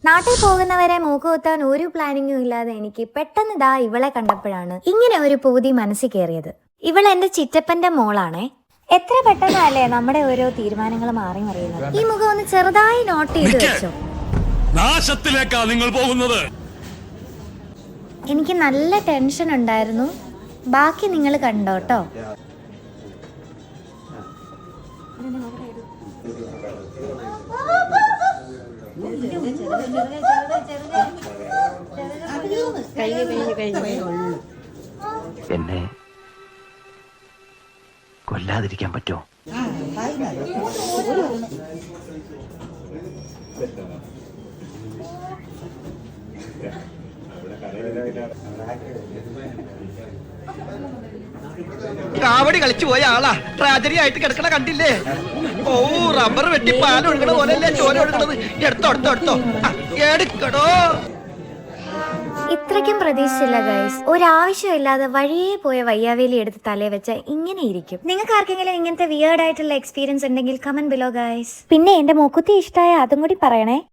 നാട്ടിൽ പോകുന്നവരെ മൂക്കുകുത്താൻ ഒരു പ്ലാനിങ്ങും ഇല്ലാതെ എനിക്ക് പെട്ടെന്ന് ദാ ഇവളെ കണ്ടപ്പോഴാണ് ഇങ്ങനെ ഒരു പൂതി മനസ്സിൽ കയറിയത്. ഇവൾ എന്റെ ചിറ്റപ്പന്റെ മോളാണേ. എത്ര പെട്ടെന്നല്ലേ നമ്മുടെ ഓരോ തീരുമാനങ്ങൾ മാറി മറിയുന്നത്. ഈ മുഖം ഒന്ന് ചെറുതായി നോട്ട് ചെയ്ത് വെച്ചോ. നാശത്തിലേക്കാ നിങ്ങൾ പോകുന്നത്. എനിക്ക് നല്ല ടെൻഷൻ ഉണ്ടായിരുന്നു. ബാക്കി നിങ്ങൾ കണ്ടോട്ടോ. എന്നെ കൊല്ലാതിരിക്കാൻ പറ്റുമോ? കാവടി കളിച്ചു പോയ ആളാ ട്രാജഡി ആയിട്ട് കിടക്കണ കണ്ടില്ലേ? ഓ, റബ്ബർ വെട്ടി പാൽ ഒഴുകണ പോലെയല്ലേ ചോര ഒഴുകണത്. എടുത്തോ എടുക്കടോ. ഇത്രയ്ക്കും പ്രതീക്ഷിച്ചില്ല ഗൈസ്. ഒരാവശ്യമില്ലാതെ വഴിയേ പോയ വയ്യാവേലി എടുത്ത് തലേ വെച്ച ഇങ്ങനെ ഇരിക്കും. നിങ്ങൾക്ക് ആർക്കെങ്കിലും ഇങ്ങനത്തെ വിയേർഡ് ആയിട്ടുള്ള എക്സ്പീരിയൻസ് ഉണ്ടെങ്കിൽ കമന്റ് ബിലോ ഗൈസ്. പിന്നെ എന്റെ മൂക്കുത്തി ഇഷ്ടമായ അതും കൂടി പറയണേ.